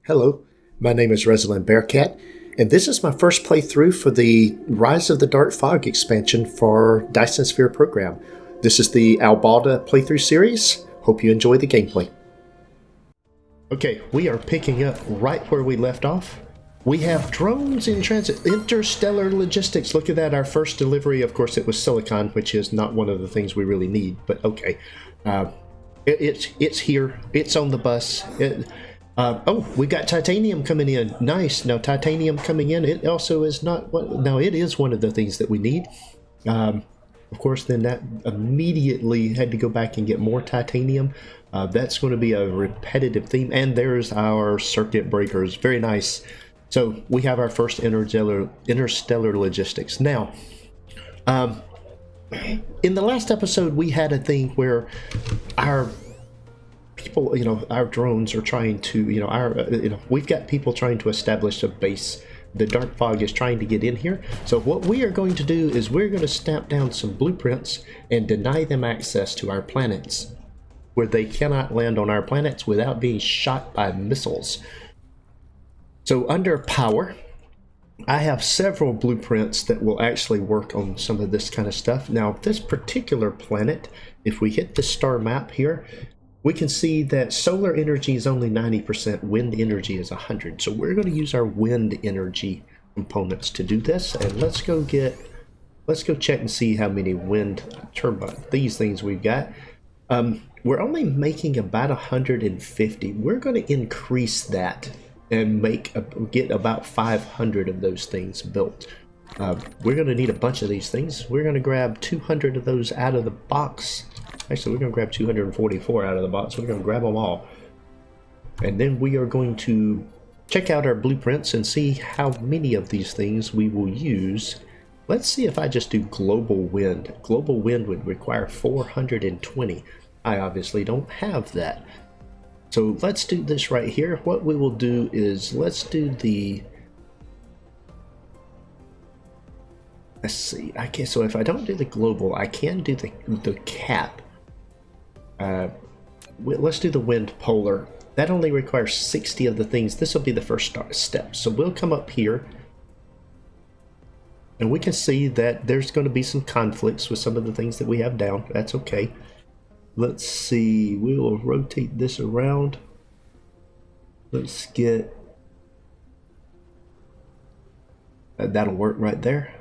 Hello, my name is Resilient Bearcat, and this is my first playthrough for the Rise of the Darkfog expansion for Dyson Sphere Program. This is the Albalda playthrough series. Hope you enjoy the gameplay. Okay, we are picking up right where we left off. We have drones in transit, interstellar logistics. Look at that, our first delivery. Of course, it was silicon, which is not one of the things we really need, but okay. It's here, it's on the bus. Oh, we got titanium coming in. Nice. Now, titanium coming in, it also is not what. Now, it is one of the things that we need. Of course, then that immediately had to go back and get more titanium. That's going to be a repetitive theme. And there's our circuit breakers. Very nice. So we have our first interstellar logistics. Now, in the last episode, we had a thing where our people, our drones are trying to, we've got people trying to establish a base. The Darkfog is trying to get in here. So what we are going to do is we're going to stamp down some blueprints and deny them access to our planets, where they cannot land on our planets without being shot by missiles. So under power, I have several blueprints that will actually work on some of this kind of stuff. Now, this particular planet, if we hit the star map here, we can see that solar energy is only 90%, wind energy is 100. So we're going to use our wind energy components to do this. And let's go check and see how many wind turbine, these things we've got. We're only making about 150. We're going to increase that and get about 500 of those things built. We're going to need a bunch of these things. We're going to grab 200 of those out of the box. Actually, we're going to grab 244 out of the box. We're going to grab them all. And then we are going to check out our blueprints and see how many of these things we will use. Let's see if I just do global wind. Global wind would require 420. I obviously don't have that. So let's do this right here. What we will do is let's do the... Let's see. Okay, so if I don't do the global, I can do the cap. Let's do the wind polar. That only requires 60 of the things. This will be the first step. So we'll come up here, and we can see that there's going to be some conflicts with some of the things that we have down. That's okay. Let's see. We will rotate this around. Let's get... that'll work right there.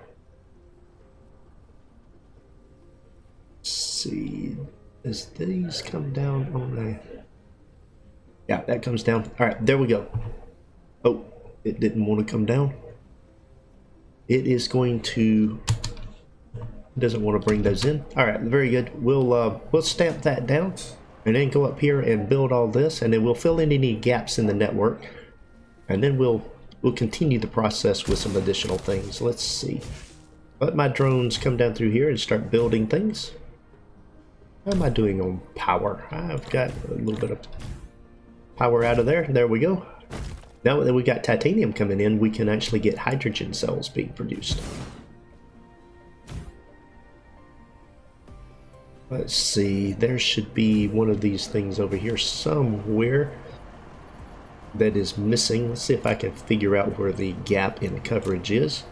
Let's see. Does these come down on a... Yeah, that comes down. All right, there we go. Oh, it didn't want to come down. It is going to... doesn't want to bring those in. All right, very good. We'll stamp that down and then go up here and build all this, and then we'll fill in any gaps in the network, and then we'll continue the process with some additional things. Let's see. Let my drones come down through here and start building things. How am I doing on power? I've got a little bit of power out of there. There we go. Now that we got titanium coming in, we can actually get hydrogen cells being produced. Let's see. There should be one of these things over here somewhere that is missing. Let's see if I can figure out where the gap in coverage is.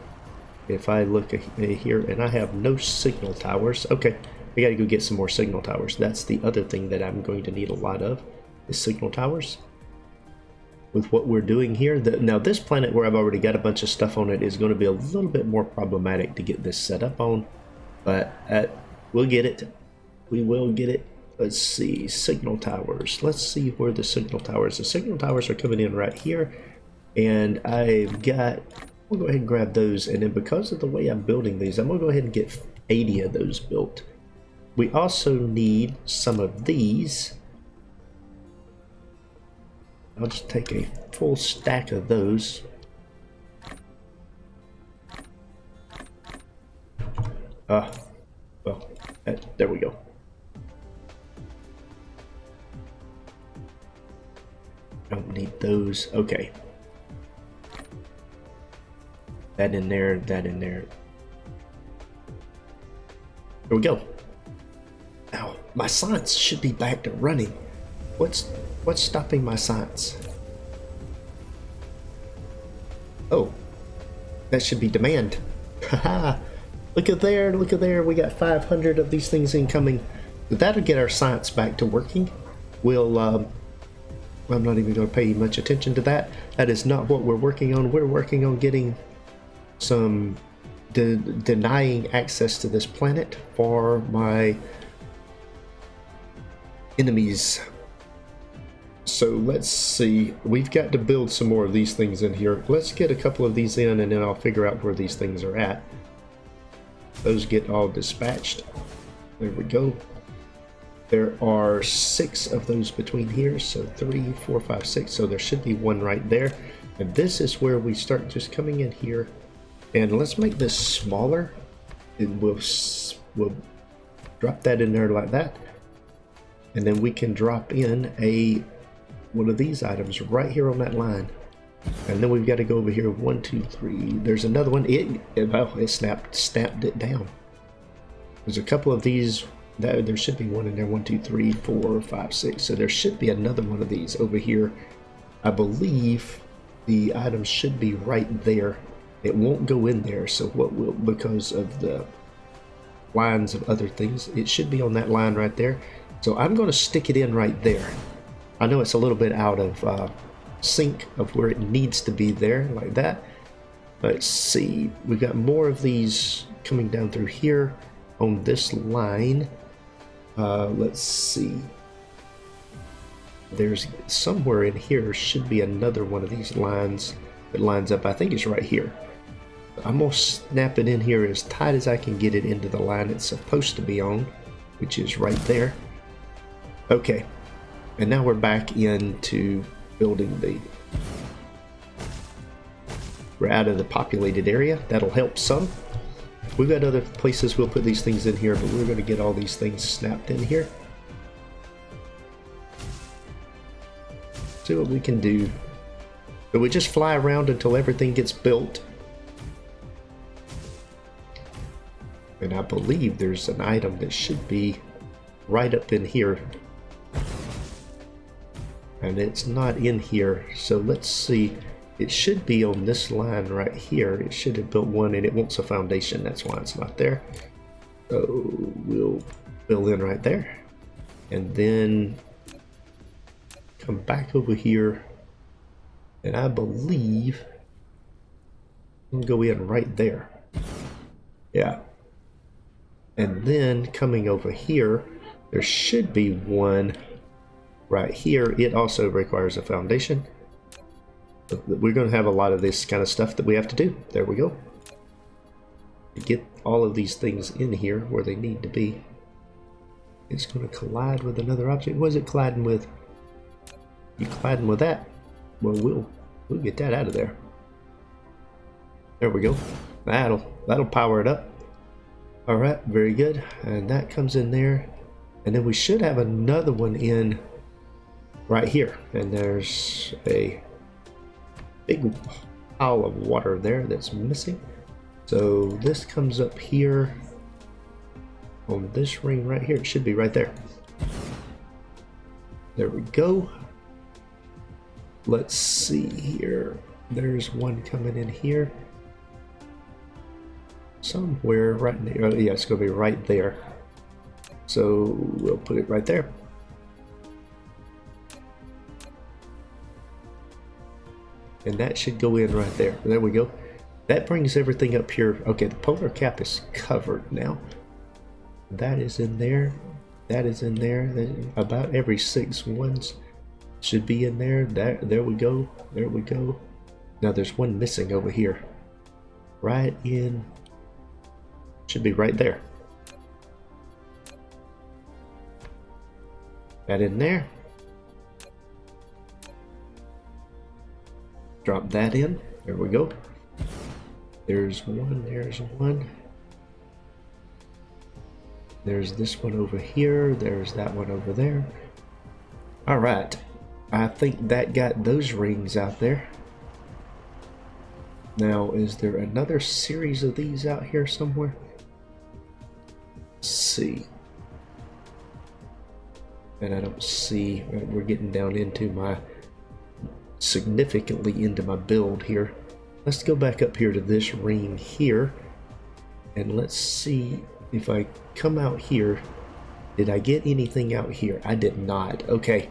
If I look here, and I have no signal towers. Okay. I gotta go get some more signal towers. That's the other thing that I'm going to need a lot of, is signal towers. With what we're doing here, now this planet where I've already got a bunch of stuff on it is going to be a little bit more problematic to get this set up on, but we'll get it. We will get it. Let's see, signal towers. Let's see where the signal towers. The signal towers are coming in right here, and I'll go ahead and grab those, and then because of the way I'm building these, I'm gonna go ahead and get 80 of those built. We also need some of these. I'll just take a full stack of those. Well, there we go. Don't need those. Okay. That in there, that in there. There we go. Now, my science should be back to running. What's stopping my science? Oh, that should be demand. Haha. Look at there, look at there. We got 500 of these things incoming. That'll get our science back to working. We'll, I'm not even going to pay much attention to that. That is not what we're working on. We're working on getting some denying access to this planet for my enemies. So let's see. We've got to build some more of these things in here. Let's get a couple of these in, and then I'll figure out where these things are at. Those get all dispatched. There we go. There are 6 of those between here, so 3, 4, 5, 6. So there should be one right there. And this is where we start just coming in here. And let's make this smaller. And we'll drop that in there like that. And then we can drop in one of these items right here on that line. And then we've got to go over here. 1, 2, 3. There's another one. It snapped it down. There's a couple of these. There should be one in there. 1, 2, 3, 4, 5, 6. So there should be another one of these over here. I believe the item should be right there. It won't go in there. So what will, because of the lines of other things, it should be on that line right there. So I'm going to stick it in right there. I know it's a little bit out of sync of where it needs to be there, like that. Let's see. We've got more of these coming down through here on this line. Let's see. There's somewhere in here should be another one of these lines that lines up. I think it's right here. I'm going to snap it in here as tight as I can get it into the line it's supposed to be on, which is right there. Okay. And now we're back into building we're out of the populated area. That'll help some. We've got other places we'll put these things in here, but we're going to get all these things snapped in here. See what we can do. But we just fly around until everything gets built. And I believe there's an item that should be right up in here. And it's not in here, so let's see. It should be on this line right here. It should have built one, and it wants a foundation. That's why it's not there. So we'll fill in right there. And then come back over here. And I believe we'll go in right there. Yeah. And then coming over here, there should be one right here. It also requires a foundation. We're going to have a lot of this kind of stuff that we have to do. There we go. To get all of these things in here where they need to be. It's going to collide with another object. What is it colliding with? You colliding with that? Well, we'll get that out of there. There we go. That'll power it up. All right, very good. And that comes in there. And then we should have another one in right here. And there's a big pile of water there that's missing. So this comes up here on this ring right here. It should be right there. There we go. Let's see here. There's one coming in here. Somewhere right near. Oh, yeah, it's going to be right there. So we'll put it right there. And that should go in right there. There we go. That brings everything up here. Okay, the polar cap is covered now. That is in there. That is in there. About every 6 ones should be in there. There we go. There we go. Now there's one missing over here. Right in. Should be right there. That in there. Drop that in. There we go. There's one. There's one. There's this one over here. There's that one over there. All right. I think that got those rings out there. Now, is there another series of these out here somewhere? Let's see. And I don't see. We're getting down into my significantly into my build here. let's go back up here to this ring here, and let's see if I come out here. Did I get anything out here? I did not. Okay.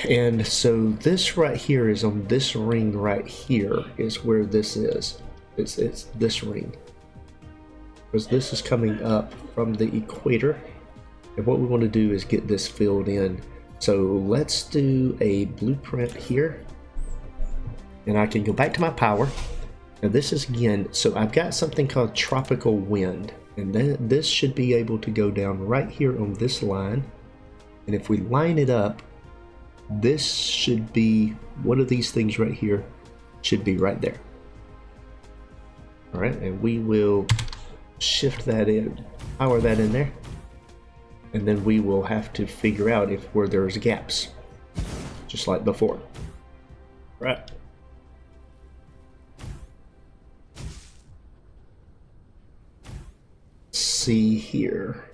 And so this right here is on this ring right here is where this is. It's this ring. Because this is coming up from the equator. And what we want to do is get this filled in. So let's do a blueprint here. And I can go back to my power. Now this is again, so I've got something called tropical wind. And then this should be able to go down right here on this line. And if we line it up, this should be, one of these things right here should be right there. All right, and we will shift that in, power that in there. And then we will have to figure out if where there's gaps, just like before. Right. See here.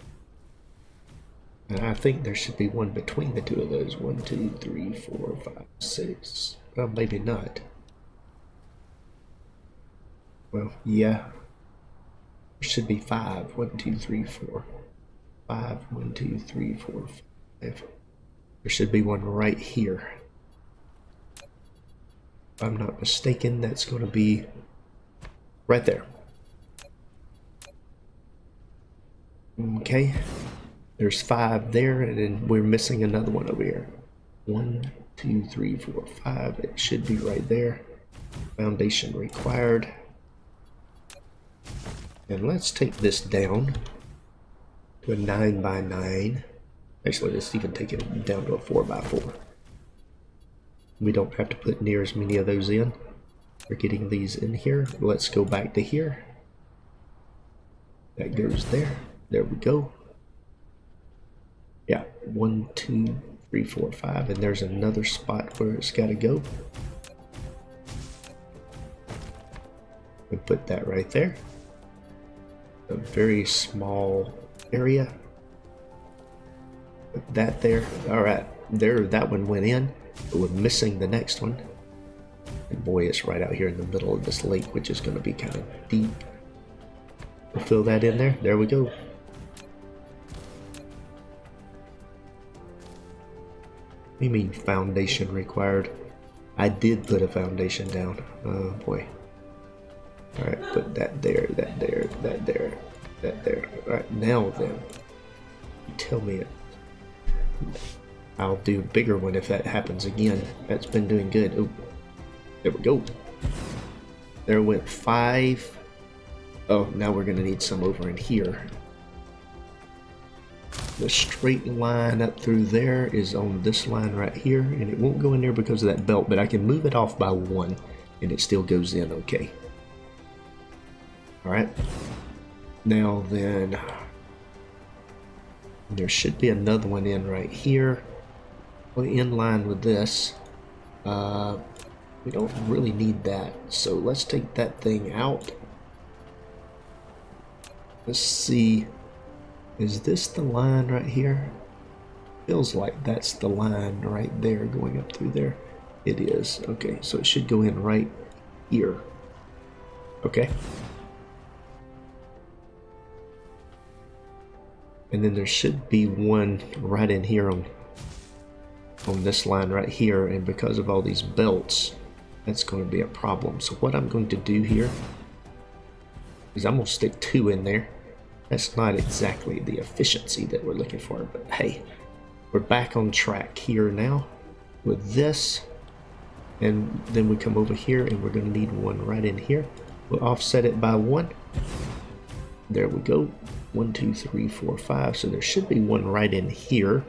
And I think there should be one between the two of those. 1, 2, 3, 4, 5, 6. Well, maybe not. Well, yeah. There should be 5. 1, 2, 3, 4. 5. 1, 2, 3, 4, 5. There should be one right here. If I'm not mistaken, that's going to be right there. Okay. There's 5 there, and then we're missing another one over here. 1, 2, 3, 4, 5. It should be right there. Foundation required. And let's take this down to a 9 by 9. Actually, let's even take it down to a 4 by 4. We don't have to put near as many of those in. We're getting these in here. Let's go back to here. That goes there. There we go. Yeah, 1, 2, 3, 4, 5, and there's another spot where it's got to go. We put that right there. A very small area. Put that there. All right, there. That one went in, but we're missing the next one. And boy, it's right out here in the middle of this lake, which is going to be kind of deep. We'll fill that in there. There we go. What do you mean foundation required? I did put a foundation down. Oh boy. Alright, put that there, that there, that there, that there. Alright, now then. You tell me it. I'll do a bigger one if that happens again. That's been doing good. Oh, there we go. There went 5. Oh, now we're gonna need some over in here. The straight line up through there is on this line right here, and it won't go in there because of that belt, but I can move it off by 1 and it still goes in okay. Alright, now then there should be another one in right here in line with this. We don't really need that, so let's take that thing out. Let's see. Is this the line right here? Feels like that's the line right there going up through there. It is. Okay, so it should go in right here. Okay. And then there should be one right in here on this line right here, and because of all these belts, that's going to be a problem. So what I'm going to do here is I'm going to stick 2 in there. That's not exactly the efficiency that we're looking for, but hey, we're back on track here now with this. And then we come over here and we're going to need one right in here. We'll offset it by 1. There we go. 1, 2, 3, 4, 5. So there should be one right in here.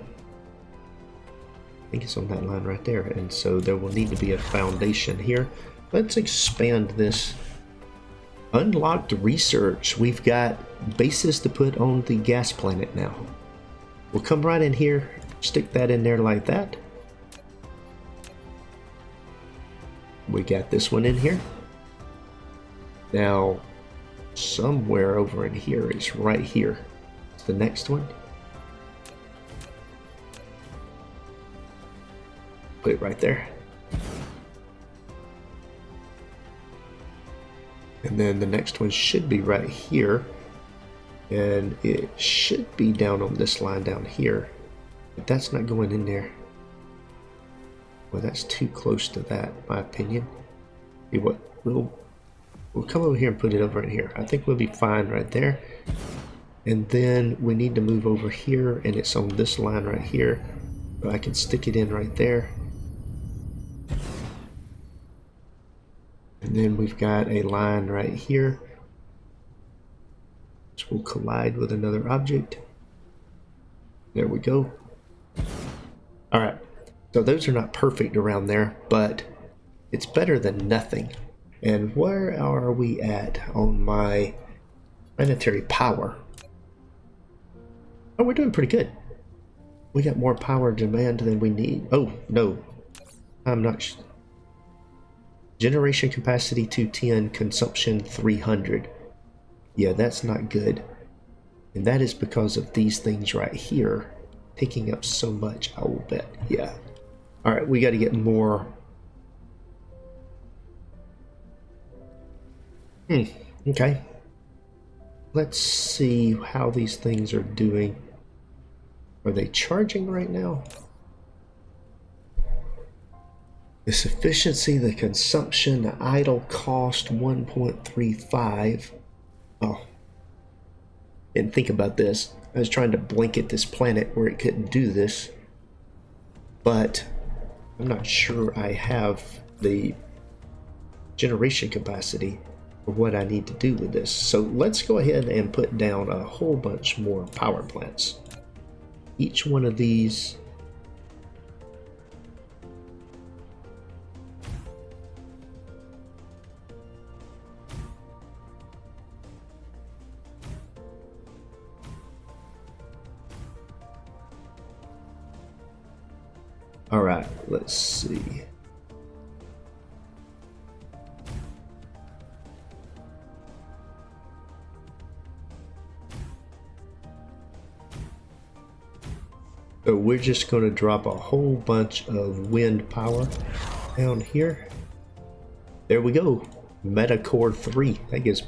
I think it's on that line right there. And so there will need to be a foundation here. Let's expand this. Unlocked research. We've got bases to put on the gas planet now. We'll come right in here, stick that in there like that. We got this one in here. Now, somewhere over in here is right here. It's the next one. Put it right there. And then the next one should be right here. And it should be down on this line down here. But that's not going in there. Well, that's too close to that, in my opinion. See what, we'll come over here and put it over in here. I think we'll be fine right there. And then we need to move over here, and it's on this line right here. So I can stick it in right there. And then we've got a line right here, which will collide with another object. There we go. All right, so those are not perfect around there, but it's better than nothing. And where are we at on my planetary power? Oh, we're doing pretty good. We got more power demand than we need. Oh, no. I'm not. Generation capacity 210, consumption 300. Yeah, that's not good. And that is because of these things right here taking up so much, I will bet. Yeah. All right, we got to get more. Okay. Let's see how these things are doing. Are they charging right now? The sufficiency, the consumption, the idle cost 1.35. Oh. Didn't think about this. I was trying to blanket this planet where it couldn't do this. But I'm not sure I have the generation capacity for what I need to do with this. So let's go ahead and put down a whole bunch more power plants. Each one of these. All right, let's see. So we're just going to drop a whole bunch of wind power down here. There we go. Meta Core 3. That gives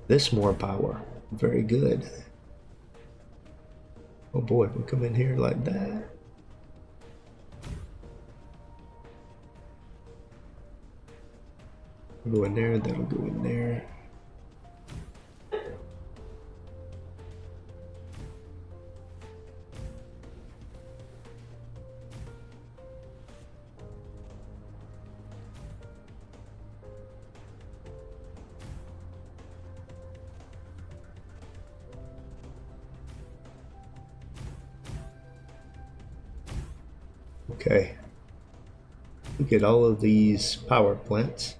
this more power. Very good. Oh boy, we come in here like that. Go in there, that'll go in there. Okay. We get all of these power plants.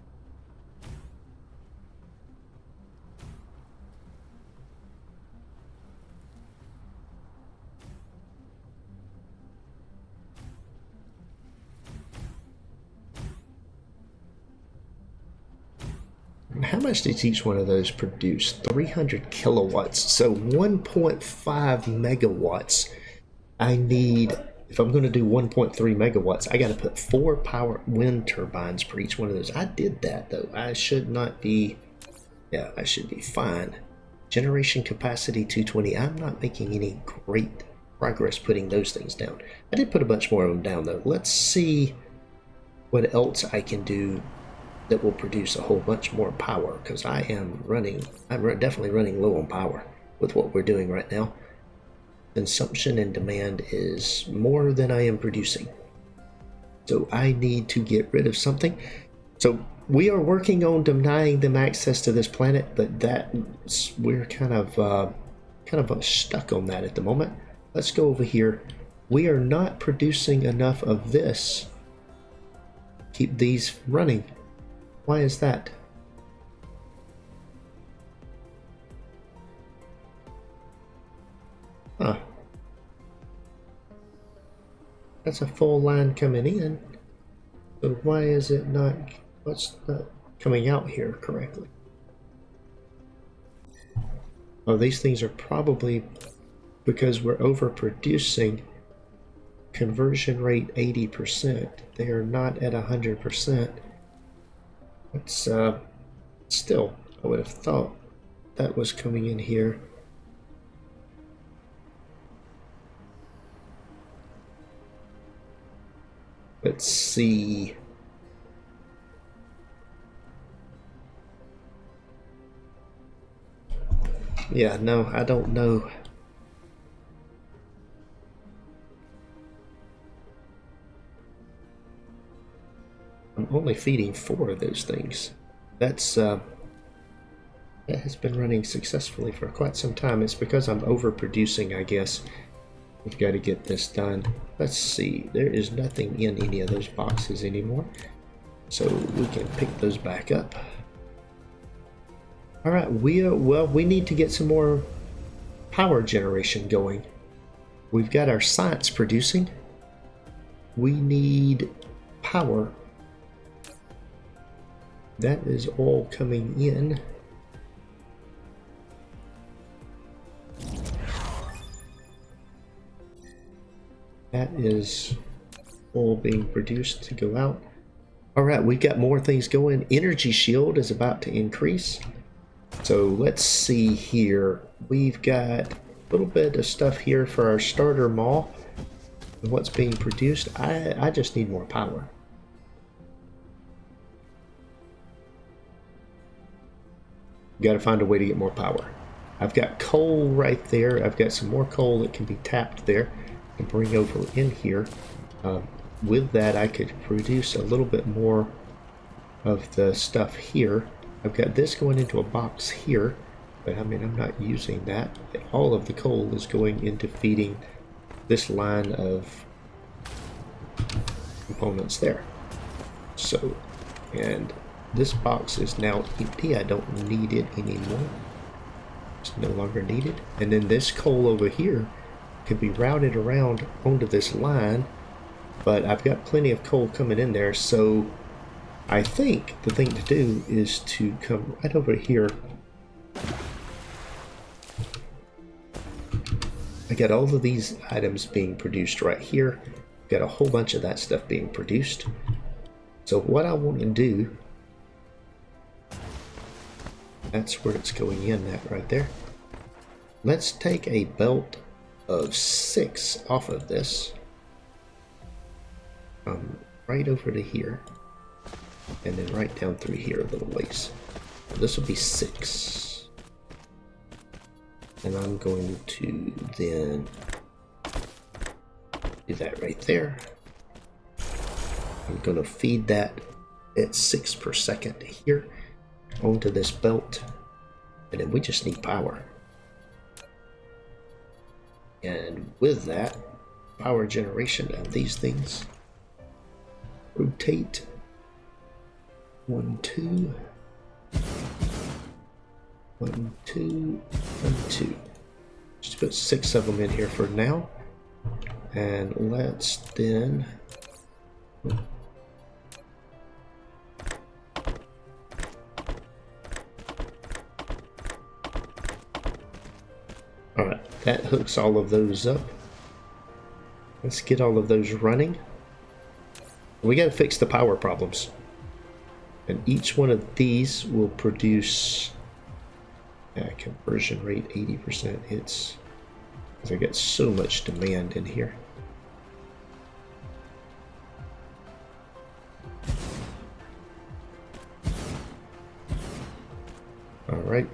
How much does each one of those produce? 300 kilowatts. So 1.5 megawatts. I need, if I'm going to do 1.3 megawatts, I got to put 4 power wind turbines per each one of those. I did that though. I should not be, yeah, I should be fine. Generation capacity 220. I'm not making any great progress putting those things down. I did put a bunch more of them down though. Let's see what else I can do that will produce a whole bunch more power, because I'm definitely running low on power with what we're doing right now. Consumption and demand is more than I am producing, so I need to get rid of something. So we are working on denying them access to this planet, but we're kind of stuck on that at the moment. Let's go over here. We are not producing enough of this. Keep these running. Why is that? Huh. That's a full line coming in. But why is it not, what's not coming out here correctly? Oh, these things are probably because we're overproducing. Conversion rate 80%. They are not at 100%. Let's Still, I would have thought that was coming in here. Let's see. Yeah, no, I don't know. I'm only feeding 4 of those things. That's that has been running successfully for quite some time. It's because I'm overproducing, I guess. We've got to get this done. Let's see. There is nothing in any of those boxes anymore, so we can pick those back up. All right, we need to get some more power generation going. We've got our science producing. We need power. That is all coming in. That is all being produced to go out. All right, we've got more things going. Energy shield is about to increase. So let's see here. We've got a little bit of stuff here for our starter mall. And what's being produced? I just need more power. Got to find a way to get more power. I've got coal right there. I've got some more coal that can be tapped there and bring over in here. With that, I could produce a little bit more of the stuff here. I've got this going into a box here, but I mean, I'm not using that. All of the coal is going into feeding this line of components there. So, and this box is now empty. I don't need it anymore. It's no longer needed. And then this coal over here can be routed around onto this line, but I've got plenty of coal coming in there, so I think the thing to do is to come right over here. I got all of these items being produced right here. Got a whole bunch of that stuff being produced. So what I want to do, that's where it's going in, that right there. Let's take a belt of 6 off of this. Right over to here. And then right down through here a little ways. So this will be 6. And I'm going to then do that right there. I'm going to feed that at 6 per second here onto this belt. And then we just need power. And with that, power generation of these things. Rotate. 1, 2. 1, 2, 1, 2. Just put 6 of them in here for now. And let's then alright, that hooks all of those up. Let's get all of those running. We gotta fix the power problems. And each one of these will produce conversion rate 80%. It's because I got so much demand in here. All right.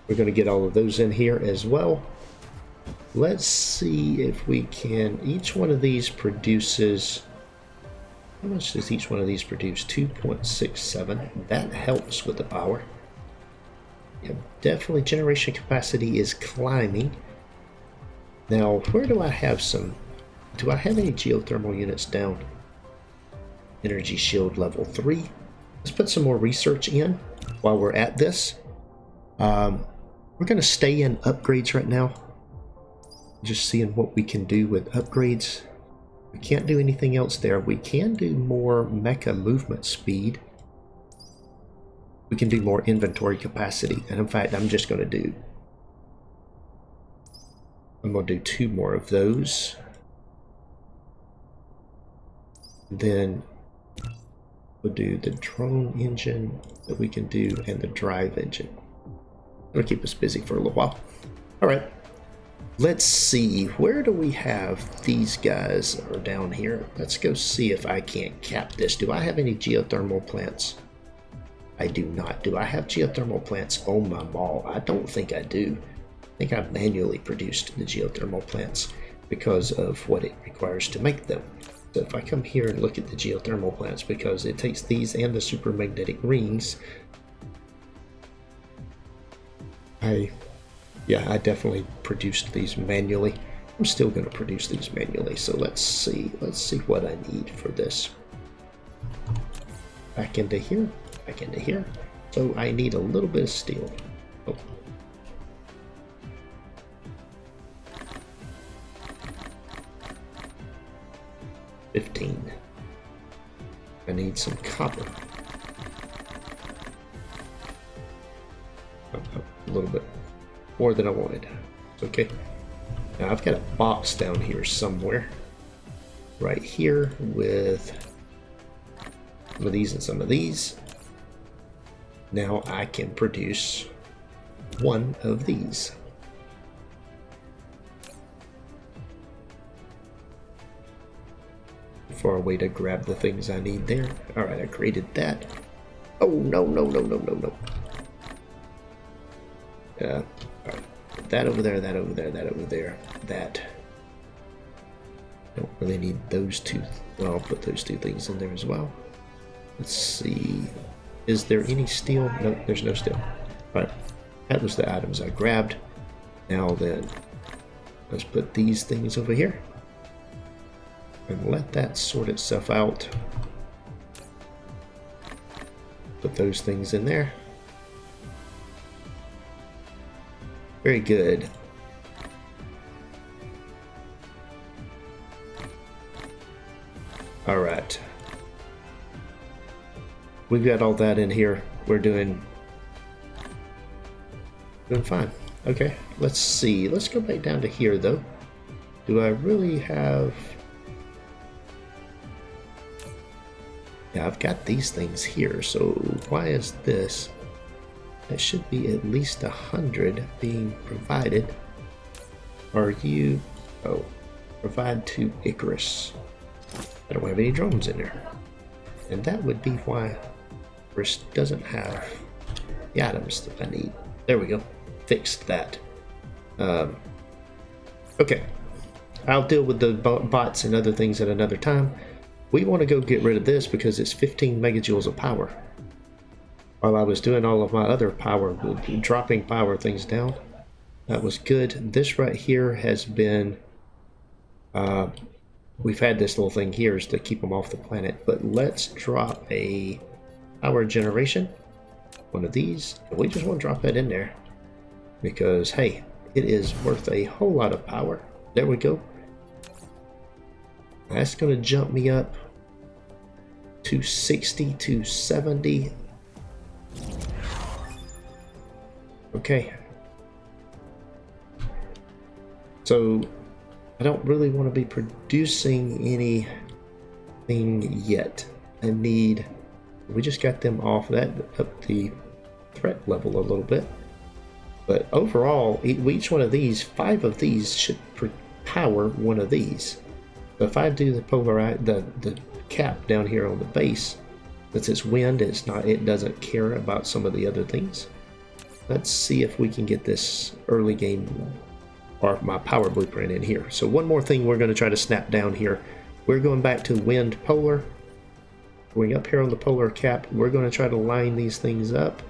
We're going to get all of those in here as well. Let's see if we can. Each one of these produces. How much does each one of these produce? 2.67. That helps with the power. Yeah, definitely generation capacity is climbing. Now, where do I have some? Do I have any geothermal units down? Energy shield level 3. Let's put some more research in while we're at this. We're going to stay in upgrades right now. Just seeing what we can do with upgrades. We can't do anything else there. We can do more mecha movement speed. We can do more inventory capacity. And in fact, I'm just going to do 2 more of those. Then We'll do the drone engine that we can do and the drive engine. It'll keep us busy for a little while. All right. Let's see, where do we have these guys are down here? Let's go see if I can't cap this. Do I have any geothermal plants? I do not. Do I have geothermal plants on my mall? I don't think I do. I think I've manually produced the geothermal plants because of what it requires to make them. So if I come here and look at the geothermal plants, because it takes these and the supermagnetic rings, I definitely produced these manually. I'm still going to produce these manually, so let's see what I need for this. Back into here, back into here. So I need a little bit of steel. Oh. $15. I need some copper. A little bit more than I wanted. Okay. Now I've got a box down here somewhere. Right here with some of these and some of these. Now I can produce one of these. Far away to grab the things I need there. Alright, I created that. Oh, no. Alright. That over there, that over there, that over there, that. Don't really need those two. Well, I'll put those two things in there as well. Let's see. Is there any steel? No, there's no steel. Alright. That was the items I grabbed. Now then, let's put these things over here. And let that sort itself out. Put those things in there. Very good. All right. We've got all that in here. We're doing fine. Okay, let's see. Let's go back down to here though. Do I really have... Yeah, I've got these things here, so why is this? That should be at least 100 being provided. Are you... Oh, provide to Icarus. I don't have any drones in there. And that would be why Icarus doesn't have the items that I need. There we go. Fixed that. Okay. I'll deal with the bots and other things at another time. We want to go get rid of this because it's 15 megajoules of power. While I was doing all of my other power, dropping power things down, that was good. This right here has been, we've had this little thing here is to keep them off the planet, but let's drop a power generation, one of these. We just want to drop that in there because, hey, it is worth a whole lot of power. There we go. That's going to jump me up to 60 to 70. Okay. So I don't really want to be producing anything yet. I need... We just got them off that up the threat level a little bit. But overall, each one of these, 5 of these should power one of these. So if I do the cap down here on the base, since it's wind, it doesn't care about some of the other things. Let's see if we can get this early game or my power blueprint in here. So one more thing we're going to try to snap down here. We're going back to wind polar. Going up here on the polar cap, we're going to try to line these things up.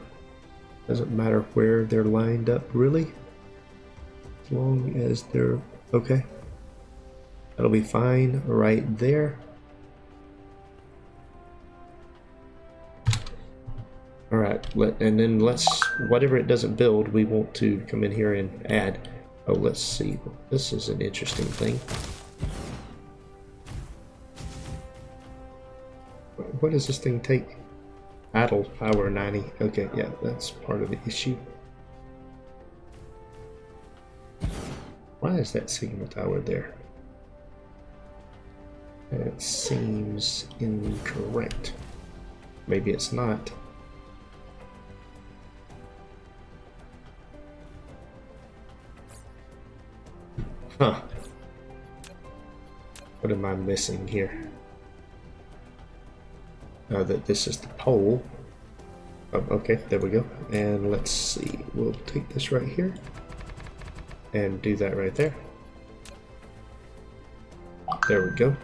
Doesn't matter where they're lined up really, as long as they're okay. That'll be fine right there. All right, and then whatever it doesn't build, we want to come in here and add. Oh, let's see. This is an interesting thing. What does this thing take? Idle power 90. Okay, yeah, that's part of the issue. Why is that signal tower there? That seems incorrect. Maybe it's not. Huh. What am I missing here? Oh, that this is the pole. Oh, okay, there we go. And let's see. We'll take this right here and do that right there. There we go.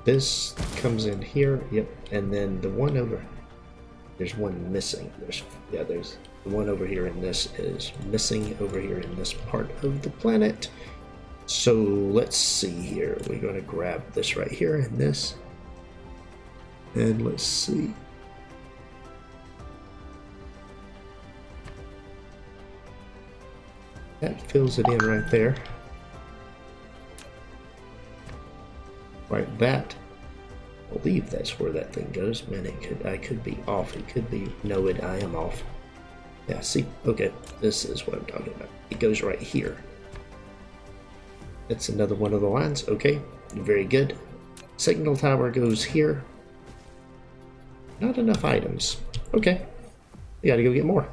This comes in here. Yep. And then the one over. There's one missing. There's the one over here, and this is missing over here in this part of the planet. So let's see here. We're going to grab this right here and this. And let's see. That fills it in right there. Right, that. I believe that's where that thing goes. Man, I could be off. It could be, no, I am off. Yeah, see, okay, this is what I'm talking about. It goes right here. That's another one of the lines. Okay, very good. Signal tower goes here. Not enough items. Okay, we gotta go get more.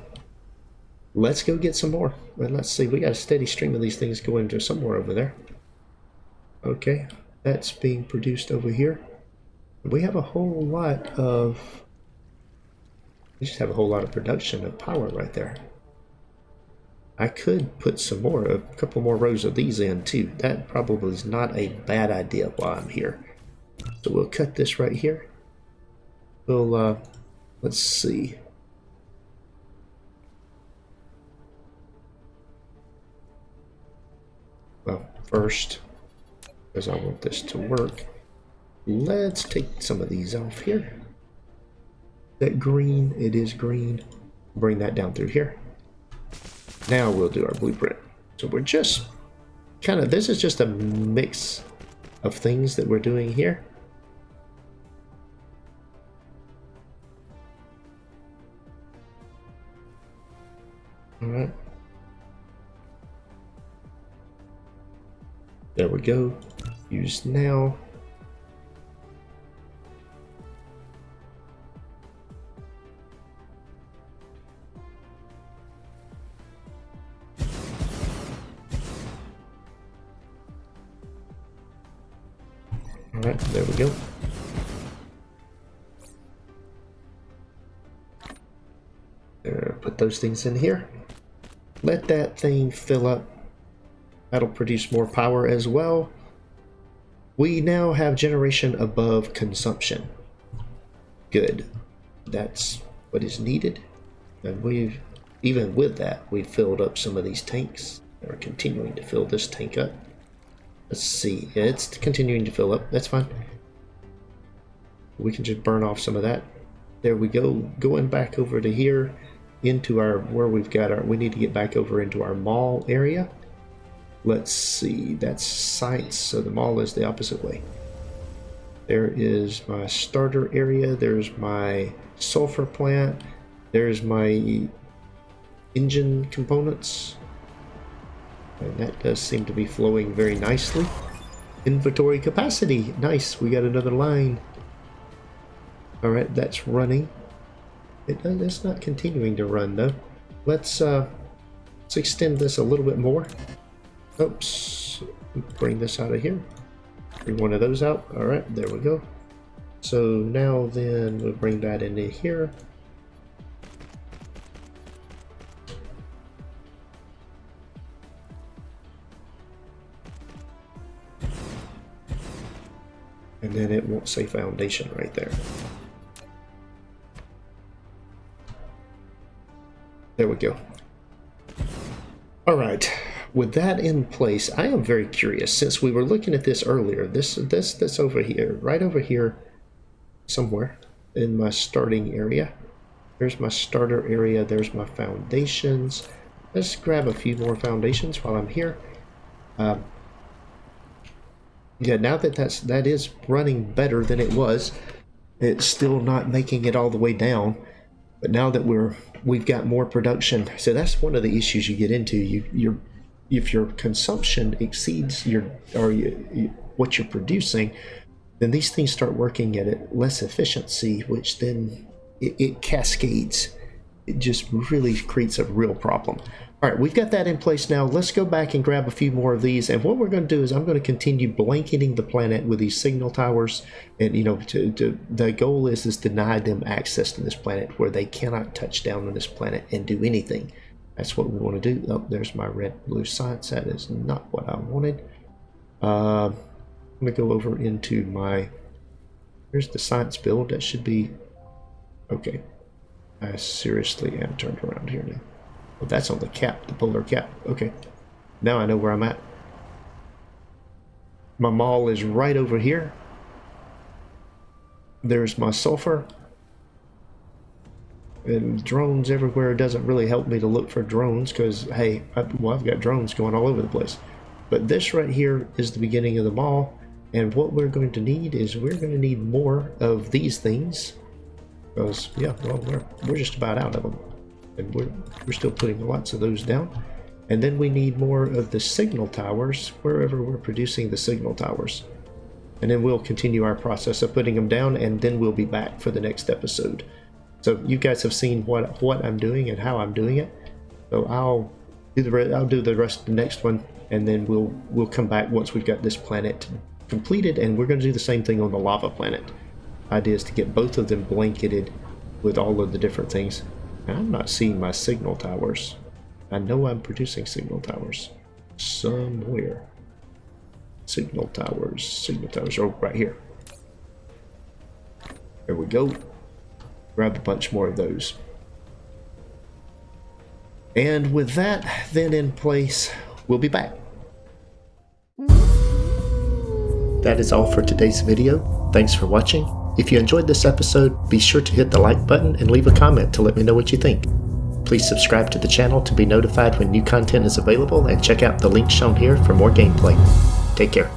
Let's go get some more. And let's see, we got a steady stream of these things going to somewhere over there. Okay, that's being produced over here. We have a whole lot of... We just have a whole lot of production of power right there. I could put some more, a couple more rows of these in too. That probably is not a bad idea while I'm here. So we'll cut this right here. We'll, let's see. Well, first, because I want this to work, let's take some of these off here. That green, it is green. Bring that down through here. Now we'll do our blueprint. So we're just kind of, this is just a mix of things that we're doing here. All right. There we go. Use now. All right, there we go. There, put those things in here. Let that thing fill up. That'll produce more power as well. We now have generation above consumption. Good. That's what is needed. And we've, even with that, we've filled up some of these tanks. We're continuing to fill this tank up. Let's see, it's continuing to fill up, that's fine. We can just burn off some of that. There we go, going back over to here, into our, where we've got our, we need to get back over into our mall area. Let's see, that's sites, so the mall is the opposite way. There is my starter area, there's my sulfur plant, there's my engine components. And that does seem to be flowing very nicely. Inventory capacity, nice, we got another line. Alright, that's running. It's not continuing to run though. Let's extend this a little bit more. Oops, bring this out of here. Bring one of those out. Alright, there we go. So now then we'll bring that into here. And then it won't say foundation right there. There we go. All right, with that in place, I am very curious, since we were looking at this earlier, this over here, right over here somewhere in my starting area. There's my starter area, there's my foundations. Let's grab a few more foundations while I'm here. Yeah, now that that is running better than it was, it's still not making it all the way down. But now that we've got more production, so that's one of the issues you get into. If your consumption exceeds what you're producing, then these things start working at less efficiency, which then it cascades. It just really creates a real problem. All right, we've got that in place now. Let's go back and grab a few more of these. And what we're going to do is I'm going to continue blanketing the planet with these signal towers. And, you know, the goal is deny them access to this planet where they cannot touch down on this planet and do anything. That's what we want to do. Oh, there's my red-blue science. That is not what I wanted. I'm going to go over into my... Here's the science build. That should be... Okay. I seriously am turned around here now. Well, that's on the cap, the polar cap. Okay. Now I know where I'm at. My mall is right over here. There's my sulfur. And drones everywhere doesn't really help me to look for drones because, hey, I've got drones going all over the place. But this right here is the beginning of the mall. And what we're going to need is we're going to need more of these things. Because, yeah, well, we're just about out of them. And we're still putting lots of those down. And then we need more of the signal towers wherever we're producing the signal towers. And then we'll continue our process of putting them down, and then we'll be back for the next episode. So you guys have seen what I'm doing and how I'm doing it. So I'll do the rest of the next one, and then we'll come back once we've got this planet completed, and we're going to do the same thing on the lava planet. Idea is to get both of them blanketed with all of the different things. And I'm not seeing my signal towers. I know I'm producing signal towers somewhere. Signal towers. Oh, right here. There we go. Grab a bunch more of those. And with that then in place, we'll be back. That is all for today's video. Thanks for watching. If you enjoyed this episode, be sure to hit the like button and leave a comment to let me know what you think. Please subscribe to the channel to be notified when new content is available, and check out the link shown here for more gameplay. Take care.